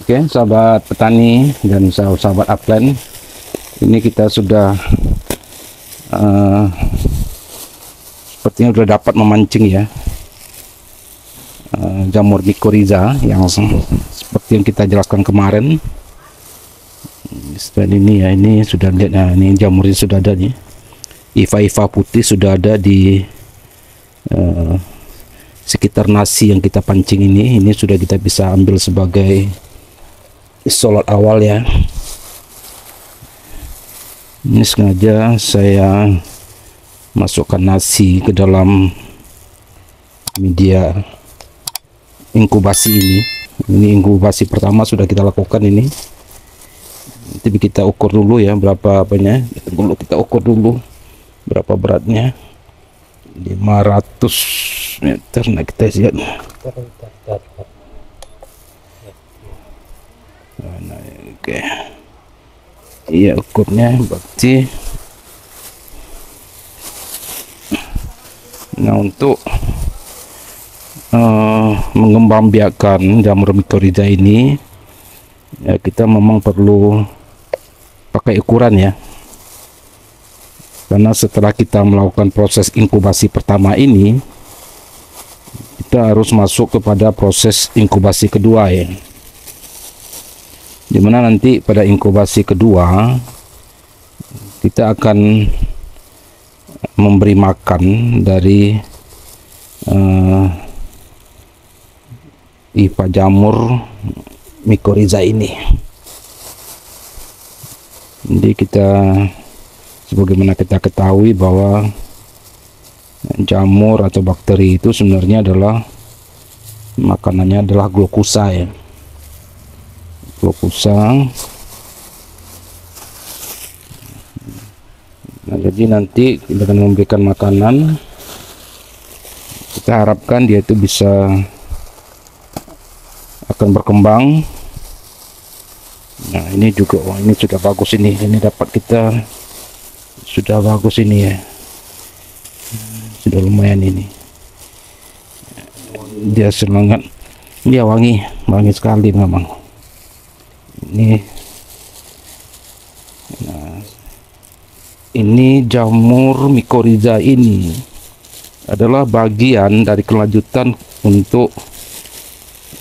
Oke, sahabat petani dan sahabat upland, ini kita sudah sepertinya sudah dapat memancing ya jamur mycorrhiza yang seperti yang kita jelaskan kemarin. Setelah ini ya, ini sudah lihat, nah ini jamurnya sudah ada nih, iva-iva putih sudah ada di sekitar nasi yang kita pancing ini sudah kita bisa ambil sebagai isolat awal ya. Ini sengaja saya masukkan nasi ke dalam media inkubasi ini. Ini inkubasi pertama sudah kita lakukan ini. Nanti kita ukur dulu ya berapa apanya. Kita ukur dulu berapa beratnya. 500 meter. Nah kita lihat. Nah, oke. Iya, ukurnya berarti. Nah, untuk mengembangbiakkan jamur mycorrhiza ini ya, kita memang perlu pakai ukuran ya, karena setelah kita melakukan proses inkubasi pertama ini, kita harus masuk kepada proses inkubasi kedua ya, dimana nanti pada inkubasi kedua kita akan memberi makan dari iva jamur mycorrhiza ini. Jadi kita, sebagaimana kita ketahui bahwa jamur atau bakteri itu sebenarnya adalah makanannya adalah glukosa ya, glukosa. Nah, jadi nanti kita akan memberikan makanan, kita harapkan dia itu bisa akan berkembang. Nah ini juga, wah ini sudah bagus, ini dapat kita sudah bagus ini ya, sudah lumayan ini, dia semangat, dia wangi sekali memang ini. Nah, ini jamur mycorrhiza ini adalah bagian dari kelanjutan untuk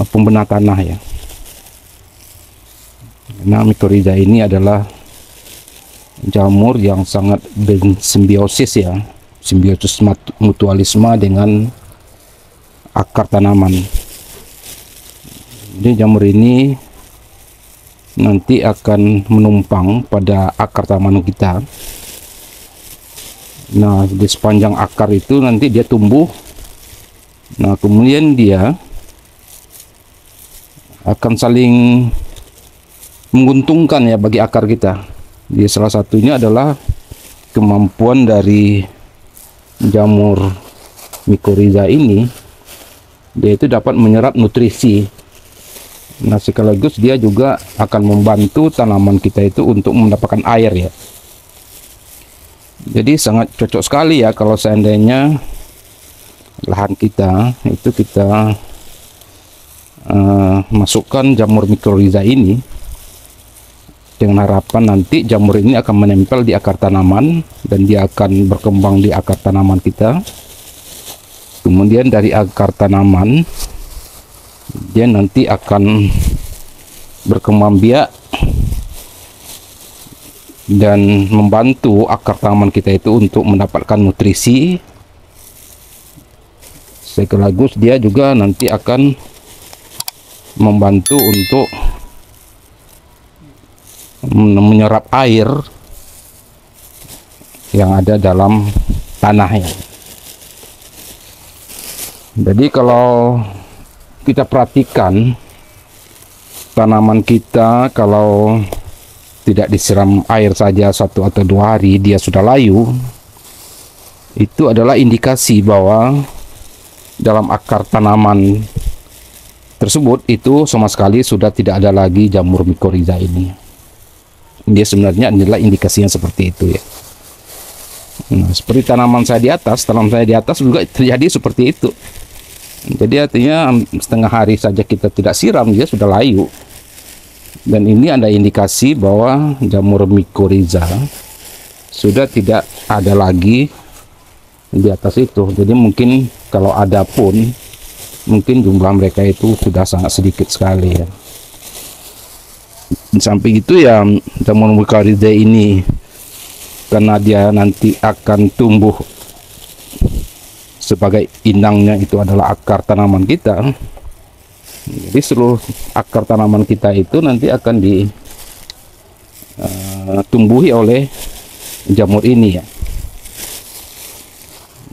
pembenah tanah ya. Nah, mycorrhiza ini adalah jamur yang sangat simbiosis ya, simbiosis mutualisme dengan akar tanaman. Jadi jamur ini nanti akan menumpang pada akar tanaman kita. Nah, di sepanjang akar itu nanti dia tumbuh. Nah, kemudian dia akan saling menguntungkan ya bagi akar kita. Jadi salah satunya adalah kemampuan dari jamur mycorrhiza ini, dia itu dapat menyerap nutrisi. Nah, sekaligus dia juga akan membantu tanaman kita itu untuk mendapatkan air ya. Jadi sangat cocok sekali ya kalau seandainya lahan kita itu kita masukkan jamur mycorrhiza ini, dengan harapan nanti jamur ini akan menempel di akar tanaman dan dia akan berkembang di akar tanaman kita. Kemudian dari akar tanaman dia nanti akan berkembang biak dan membantu akar tanaman kita itu untuk mendapatkan nutrisi. Sekaligus dia juga nanti akan membantu untuk menyerap air yang ada dalam tanahnya. Jadi kalau kita perhatikan tanaman kita, kalau tidak disiram air saja 1 atau 2 hari dia sudah layu, itu adalah indikasi bahwa dalam akar tanaman tersebut itu sama sekali sudah tidak ada lagi jamur mycorrhiza ini. Dia sebenarnya adalah indikasinya seperti itu ya. Nah, seperti tanaman saya di atas juga terjadi seperti itu. Jadi artinya setengah hari saja kita tidak siram dia sudah layu. Dan ini ada indikasi bahwa jamur mycorrhiza sudah tidak ada lagi di atas itu. Jadi mungkin kalau ada pun, mungkin jumlah mereka itu sudah sangat sedikit sekali ya. Di samping itu ya, jamur mycorrhiza ini karena dia nanti akan tumbuh sebagai inangnya itu adalah akar tanaman kita. Jadi seluruh akar tanaman kita itu nanti akan ditumbuhi oleh jamur ini ya.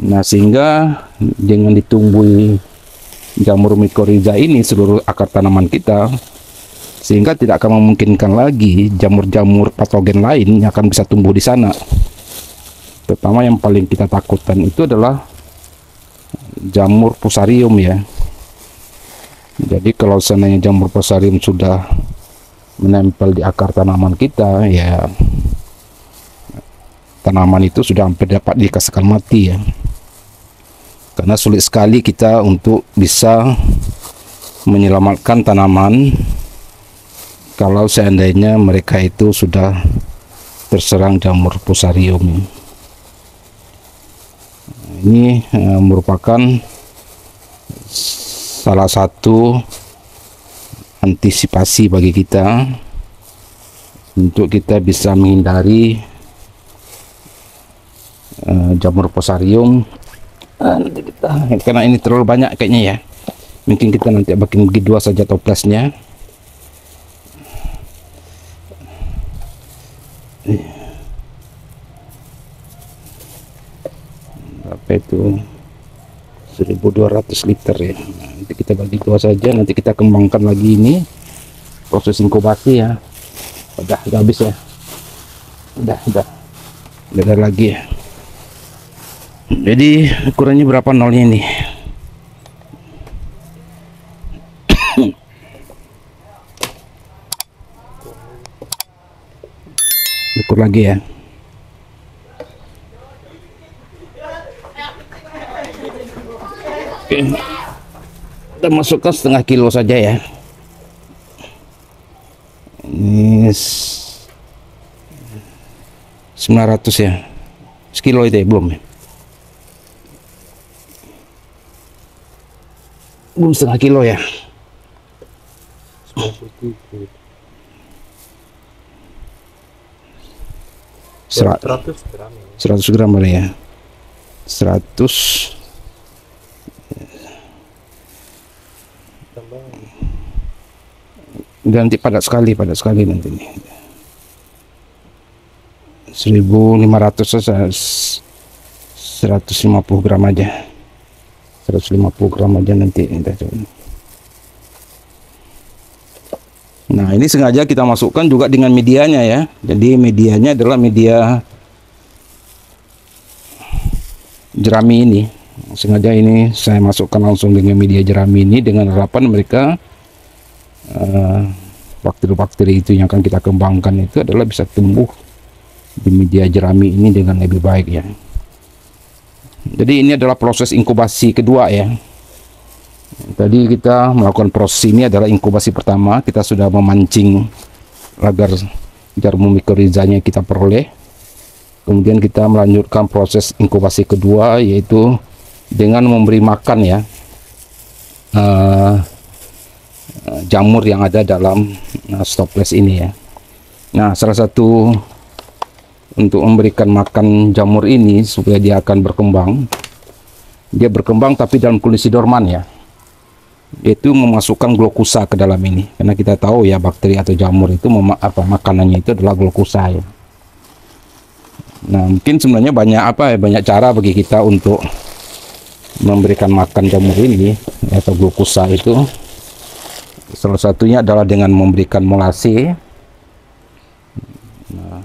Nah, sehingga dengan ditumbuhi jamur mycorrhiza ini seluruh akar tanaman kita, sehingga tidak akan memungkinkan lagi jamur-jamur patogen lain yang akan bisa tumbuh di sana. Terutama yang paling kita takutkan itu adalah jamur fusarium ya. Jadi kalau seandainya jamur fusarium sudah menempel di akar tanaman kita, ya tanaman itu sudah hampir dapat dikatakan mati ya. Karena sulit sekali kita untuk bisa menyelamatkan tanaman kalau seandainya mereka itu sudah terserang jamur fusarium. Ini merupakan salah satu antisipasi bagi kita untuk kita bisa menghindari jamur fusarium. Nanti kita, karena ini terlalu banyak kayaknya ya, mungkin kita nanti bikin bagi 2 saja toplesnya. Berapa itu? 1200 liter ya. Nanti kita bagi 2 saja, nanti kita kembangkan lagi ini proses inkubasi ya. Udah habis ya. Udah ada lagi ya. Jadi ukurannya berapa nolnya ini? Ukur lagi ya. Oke, kita masukkan setengah kilo saja ya. Ini 900 ya. Sekilo itu ya, belum ya? Belum setengah kilo ya. 100 gram boleh ya. 100 dan nanti padat sekali nanti nih. 1500 saja, 150 gram aja. 150 gram aja nanti. Nah, ini sengaja kita masukkan juga dengan medianya ya. Jadi medianya adalah media jerami ini. Sengaja ini saya masukkan langsung dengan media jerami ini dengan harapan mereka bakteri-bakteri itu yang akan kita kembangkan itu adalah bisa tumbuh di media jerami ini dengan lebih baik ya. Jadi ini adalah proses inkubasi kedua ya. Tadi kita melakukan proses ini adalah inkubasi pertama, kita sudah memancing agar jamur mycorrhizanya kita peroleh. Kemudian kita melanjutkan proses inkubasi kedua, yaitu dengan memberi makan ya jamur yang ada dalam stopless ini ya. Nah, salah satu untuk memberikan makan jamur ini supaya dia akan berkembang, dia berkembang tapi dalam kondisi dorman ya, yaitu memasukkan glukosa ke dalam ini, karena kita tahu ya bakteri atau jamur itu makanannya itu adalah glukosa ya. Nah, mungkin sebenarnya banyak cara bagi kita untuk memberikan makan jamur ini atau glukosa itu. Salah satunya adalah dengan memberikan molase. Nah,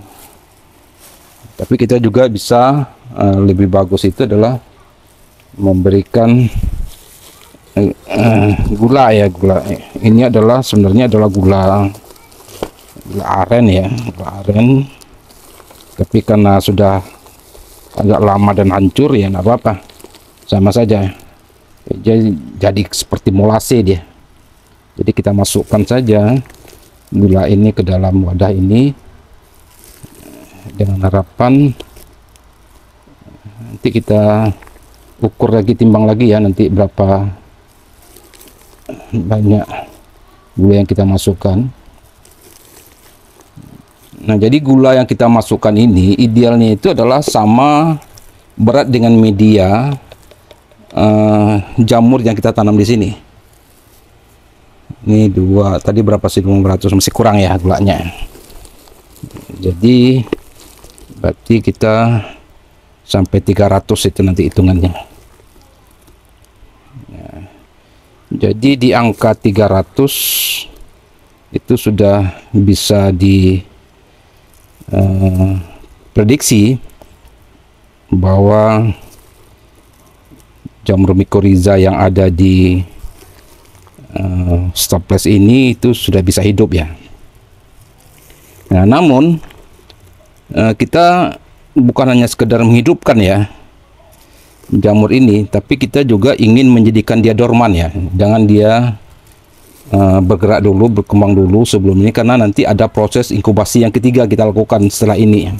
tapi kita juga bisa lebih bagus itu adalah memberikan gula ya. Gula ini adalah sebenarnya adalah gula aren ya, gula aren. Tapi karena sudah agak lama dan hancur ya nggak apa-apa, sama saja. Jadi seperti molase dia. Jadi kita masukkan saja gula ini ke dalam wadah ini, dengan harapan nanti kita ukur lagi, timbang lagi ya, nanti berapa banyak gula yang kita masukkan. Nah, jadi gula yang kita masukkan ini idealnya itu adalah sama berat dengan media jamur yang kita tanam di sini. Ini dua, tadi berapa sih, 500, masih kurang ya gulanya. Jadi berarti kita sampai 300 itu nanti hitungannya. Nah, jadi di angka 300 itu sudah bisa di prediksi bahwa jamur mycorrhiza yang ada di stoples ini itu sudah bisa hidup ya. Nah, namun kita bukan hanya sekedar menghidupkan ya jamur ini, tapi kita juga ingin menjadikan dia dorman ya. Jangan dia bergerak dulu, berkembang dulu sebelum ini, karena nanti ada proses inkubasi yang ketiga kita lakukan setelah ini.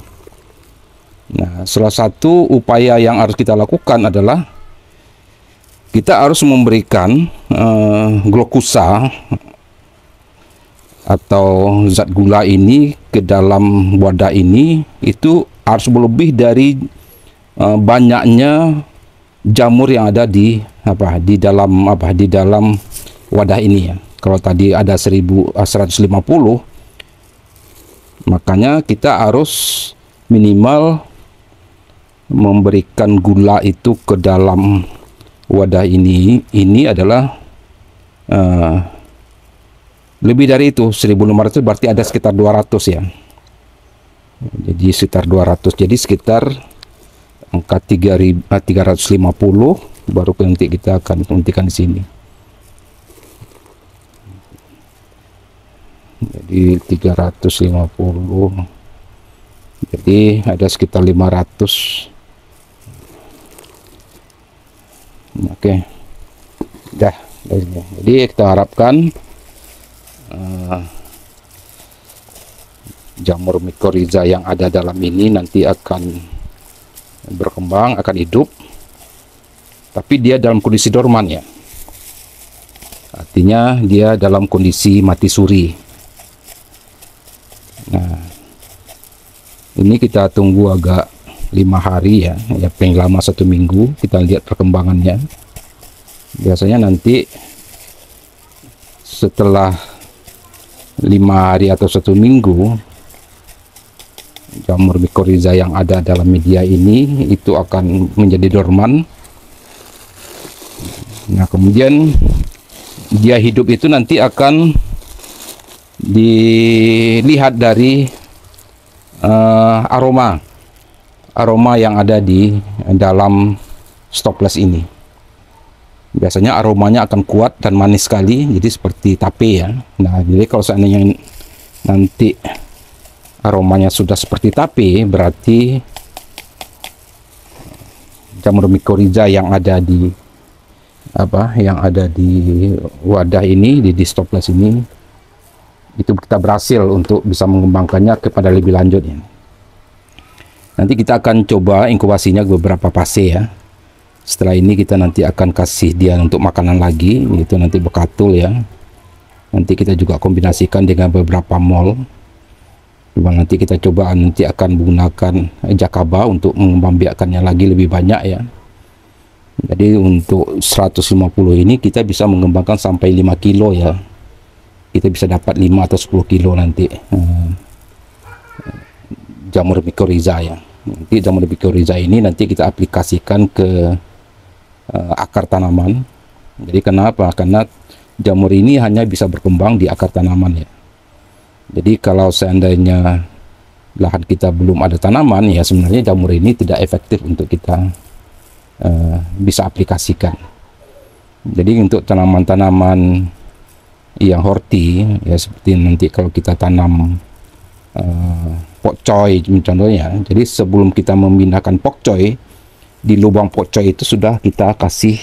Nah, salah satu upaya yang harus kita lakukan adalah kita harus memberikan glukosa atau zat gula ini ke dalam wadah ini, itu harus lebih dari banyaknya jamur yang ada di dalam wadah ini ya. Kalau tadi ada 150, makanya kita harus minimal memberikan gula itu ke dalam wadah ini. Ini adalah lebih dari itu, 1.500 berarti ada sekitar 200 ya. Jadi sekitar 200, jadi sekitar angka 350 baru nanti kita akan hentikan di sini. Jadi 350, jadi ada sekitar 500. Oke, dah. Jadi kita harapkan jamur mycorrhiza yang ada dalam ini nanti akan berkembang, akan hidup, tapi dia dalam kondisi dorman ya, artinya dia dalam kondisi mati suri. Nah, ini kita tunggu agak 5 hari ya, paling lama 1 minggu, kita lihat perkembangannya. Biasanya nanti setelah 5 hari atau 1 minggu, jamur mycorrhiza yang ada dalam media ini itu akan menjadi dorman. Nah, kemudian dia hidup itu nanti akan dilihat dari aroma yang ada di dalam stoples ini. Biasanya aromanya akan kuat dan manis sekali, jadi seperti tape ya. Nah, jadi kalau seandainya nanti aromanya sudah seperti tape, berarti jamur mycorrhiza yang ada di wadah ini, di stoples ini, itu kita berhasil untuk bisa mengembangkannya kepada lebih lanjut ya. Nanti kita akan coba inkubasinya beberapa fase ya. Setelah ini kita nanti akan kasih dia untuk makanan lagi, itu nanti bekatul ya. Nanti kita juga kombinasikan dengan beberapa mol. Nanti kita coba nanti akan menggunakan jakaba untuk mengembangbiakannya lagi lebih banyak ya. Jadi untuk 150 ini kita bisa mengembangkan sampai 5 kilo ya. Kita bisa dapat 5 atau 10 kilo nanti jamur mycorrhiza ya. Nanti jamur mycorrhiza ini nanti kita aplikasikan ke akar tanaman. Jadi kenapa? Karena jamur ini hanya bisa berkembang di akar tanaman ya. Jadi kalau seandainya lahan kita belum ada tanaman ya, sebenarnya jamur ini tidak efektif untuk kita bisa aplikasikan. Jadi untuk tanaman-tanaman yang horti ya, seperti nanti kalau kita tanam pokcoy contohnya, jadi sebelum kita memindahkan pokcoy, di lubang pokcoy itu sudah kita kasih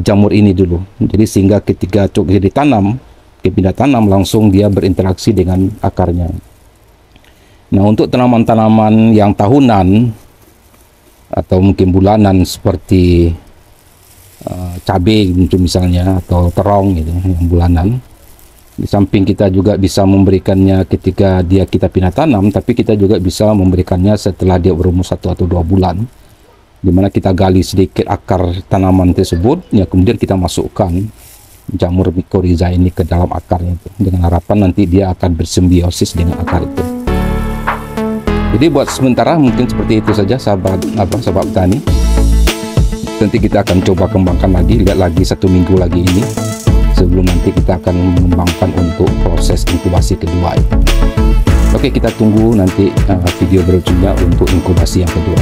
jamur ini dulu. Jadi sehingga ketika ditanam, pakai pindah tanam, langsung dia berinteraksi dengan akarnya. Nah, untuk tanaman-tanaman yang tahunan atau mungkin bulanan seperti cabai misalnya, atau terong gitu, yang bulanan, di samping kita juga bisa memberikannya ketika kita pindah tanam, tapi kita juga bisa memberikannya setelah dia berumur 1 atau 2 bulan, dimana kita gali sedikit akar tanaman tersebut, ya kemudian kita masukkan jamur mycorrhiza ini ke dalam akarnya itu, dengan harapan nanti dia akan bersimbiosis dengan akar itu. Jadi buat sementara mungkin seperti itu saja, sahabat tani. Nanti kita akan coba kembangkan lagi, lihat lagi 1 minggu lagi ini, sebelum nanti kita akan mengembangkan untuk proses inkubasi kedua itu. Oke, kita tunggu nanti video berikutnya untuk inkubasi yang kedua.